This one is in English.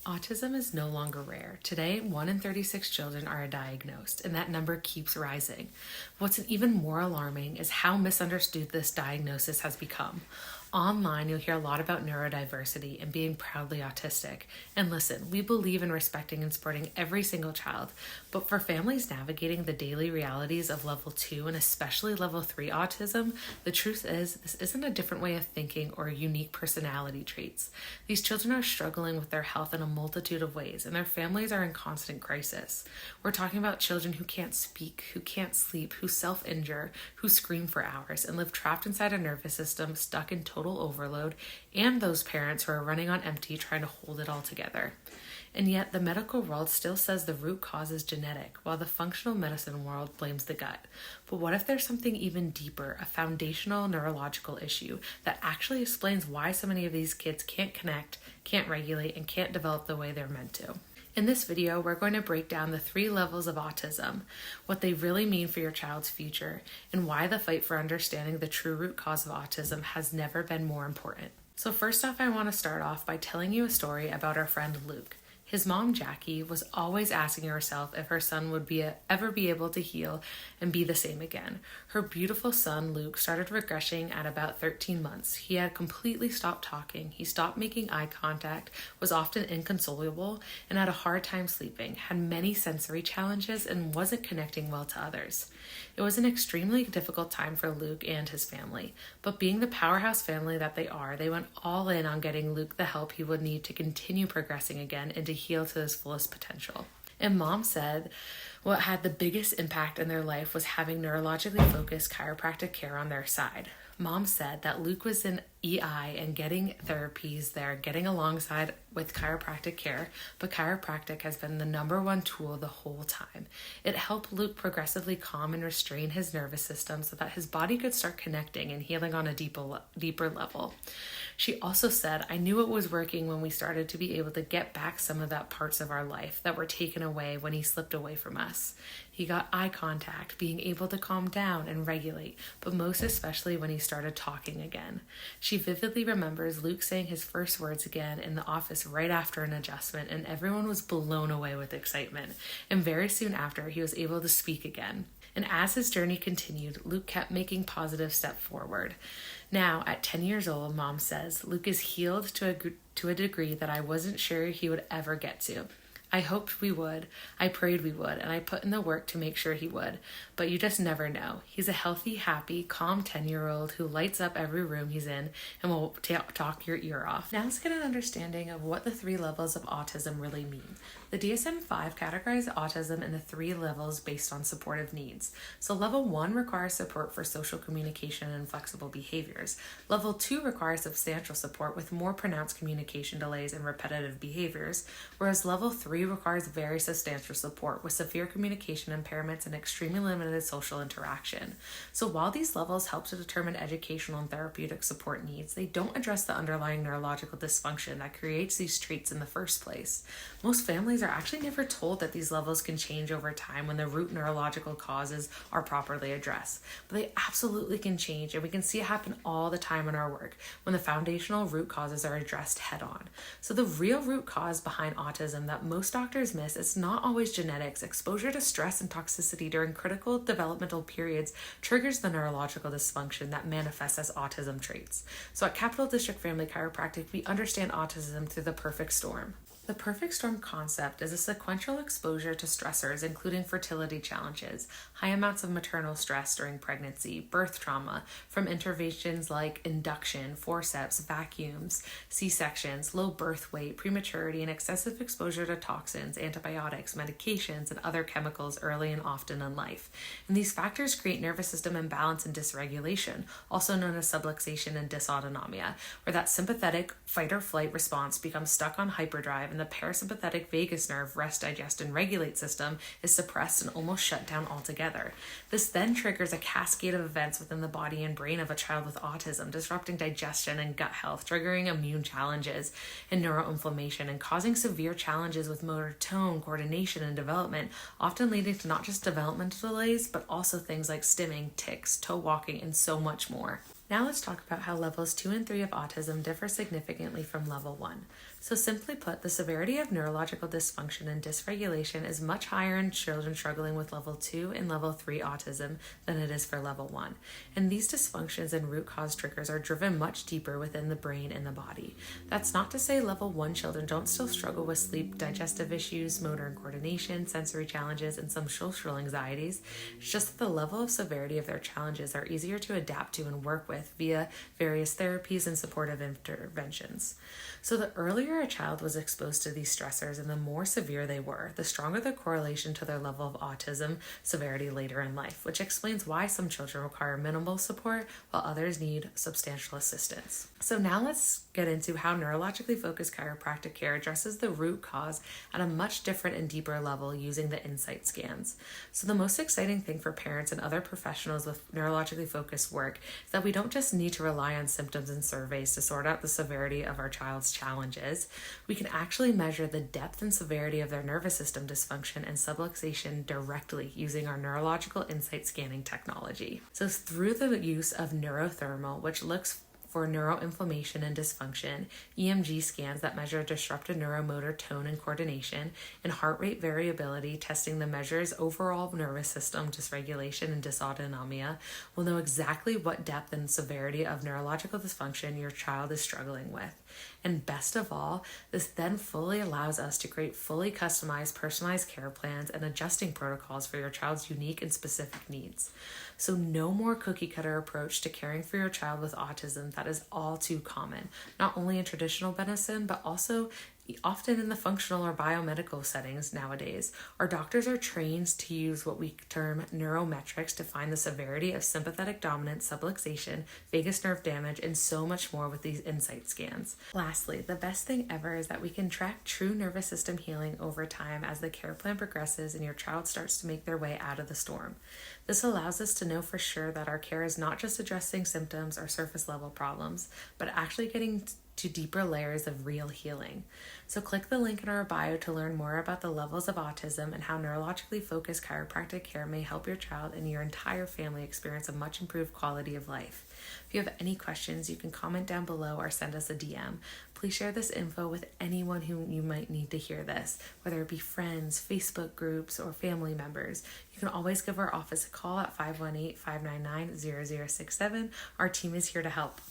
Autism is no longer rare. Today, 1 in 36 children are diagnosed, and that number keeps rising. What's even more alarming is how misunderstood this diagnosis has become. Online, you'll hear a lot about neurodiversity and being proudly autistic. And listen, we believe in respecting and supporting every single child, but for families navigating the daily realities of level 2 and especially level 3 autism, the truth is this isn't a different way of thinking or unique personality traits. These children are struggling with their health in a multitude of ways, and their families are in constant crisis. We're talking about children who can't speak, who can't sleep, who self-injure, who scream for hours, and live trapped inside a nervous system stuck in total overload, and those parents who are running on empty trying to hold it all together. And yet the medical world still says the root cause is genetic, while the functional medicine world blames the gut. But what if there's something even deeper, a foundational neurological issue that actually explains why so many of these kids can't connect, can't regulate, and can't develop the way they're meant to? In this video, we're going to break down the 3 levels of autism, what they really mean for your child's future, and why the fight for understanding the true root cause of autism has never been more important. So first off, I want to start off by telling you a story about our friend Luke. His mom, Jackie, was always asking herself if her son would ever be able to heal and be the same again. Her beautiful son, Luke, started regressing at about 13 months. He had completely stopped talking. He stopped making eye contact, was often inconsolable, and had a hard time sleeping, had many sensory challenges, and wasn't connecting well to others. It was an extremely difficult time for Luke and his family, but being the powerhouse family that they are, they went all in on getting Luke the help he would need to continue progressing again and to heal to his fullest potential. And Mom said what had the biggest impact in their life was having neurologically focused chiropractic care on their side. Mom said that Luke was in EI and getting therapies there, getting alongside with chiropractic care, but chiropractic has been the #1 tool the whole time. It helped Luke progressively calm and restrain his nervous system so that his body could start connecting and healing on a deeper level. She also said, I knew it was working when we started to be able to get back some of that parts of our life that were taken away when he slipped away from us. He got eye contact, being able to calm down and regulate, but most especially when he started talking again. She vividly remembers Luke saying his first words again in the office right after an adjustment, and everyone was blown away with excitement. And very soon after, he was able to speak again. And as his journey continued, Luke kept making positive steps forward. Now, at 10 years old, Mom says, Luke is healed to a degree that I wasn't sure he would ever get to. I hoped we would, I prayed we would, and I put in the work to make sure he would. But you just never know. He's a healthy, happy, calm 10-year-old who lights up every room he's in and will talk your ear off. Now let's get an understanding of what the 3 levels of autism really mean. The DSM-5 categorizes autism into 3 levels based on supportive needs. So level 1 requires support for social communication and flexible behaviors. Level 2 requires substantial support with more pronounced communication delays and repetitive behaviors, whereas level 3 requires very substantial support with severe communication impairments and extremely limited social interaction. So while these levels help to determine educational and therapeutic support needs, they don't address the underlying neurological dysfunction that creates these traits in the first place. Most families are actually never told that these levels can change over time when the root neurological causes are properly addressed. But they absolutely can change, and we can see it happen all the time in our work when the foundational root causes are addressed head on. So the real root cause behind autism that most doctors miss is not always genetics. Exposure to stress and toxicity during critical developmental periods triggers the neurological dysfunction that manifests as autism traits. So at Capital District Family Chiropractic, we understand autism through the perfect storm. The perfect storm concept is a sequential exposure to stressors, including fertility challenges, high amounts of maternal stress during pregnancy, birth trauma, from interventions like induction, forceps, vacuums, C-sections, low birth weight, prematurity, and excessive exposure to toxins, antibiotics, medications, and other chemicals early and often in life. And these factors create nervous system imbalance and dysregulation, also known as subluxation and dysautonomia, where that sympathetic fight or flight response becomes stuck on hyperdrive and the parasympathetic vagus nerve rest, digest, and regulate system is suppressed and almost shut down altogether. This then triggers a cascade of events within the body and brain of a child with autism, disrupting digestion and gut health, triggering immune challenges and neuroinflammation, and causing severe challenges with motor tone, coordination, and development, often leading to not just developmental delays, but also things like stimming, tics, toe walking, and so much more. Now let's talk about how levels 2 and 3 of autism differ significantly from level 1. So, simply put, the severity of neurological dysfunction and dysregulation is much higher in children struggling with level 2 and level 3 autism than it is for level 1. And these dysfunctions and root cause triggers are driven much deeper within the brain and the body. That's not to say level 1 children don't still struggle with sleep, digestive issues, motor and coordination, sensory challenges, and some social anxieties. It's just that the level of severity of their challenges are easier to adapt to and work with via various therapies and supportive interventions. So, the earlier a child was exposed to these stressors and the more severe they were, the stronger the correlation to their level of autism severity later in life, which explains why some children require minimal support while others need substantial assistance. So, now let's get into how neurologically focused chiropractic care addresses the root cause at a much different and deeper level using the insight scans. So, the most exciting thing for parents and other professionals with neurologically focused work is that we don't just need to rely on symptoms and surveys to sort out the severity of our child's challenges. We can actually measure the depth and severity of their nervous system dysfunction and subluxation directly using our neurological insight scanning technology. So, through the use of neurothermal, which looks for neuroinflammation and dysfunction, EMG scans that measure disrupted neuromotor tone and coordination, and heart rate variability testing the measures overall nervous system dysregulation and dysautonomia, will know exactly what depth and severity of neurological dysfunction your child is struggling with. And best of all, this then fully allows us to create fully customized, personalized care plans and adjusting protocols for your child's unique and specific needs. So no more cookie cutter approach to caring for your child with autism that is all too common, not only in traditional medicine, but also often in the functional or biomedical settings nowadays. Our doctors are trained to use what we term neurometrics to find the severity of sympathetic dominance, subluxation, vagus nerve damage, and so much more with these insight scans. Lastly, the best thing ever is that we can track true nervous system healing over time as the care plan progresses and your child starts to make their way out of the storm. This allows us to know for sure that our care is not just addressing symptoms or surface level problems, but actually getting to deeper layers of real healing. So click the link in our bio to learn more about the levels of autism and how neurologically focused chiropractic care may help your child and your entire family experience a much improved quality of life. If you have any questions, you can comment down below or send us a DM. Please share this info with anyone who you might need to hear this, whether it be friends, Facebook groups, or family members. You can always give our office a call at 518-599-0067. Our team is here to help.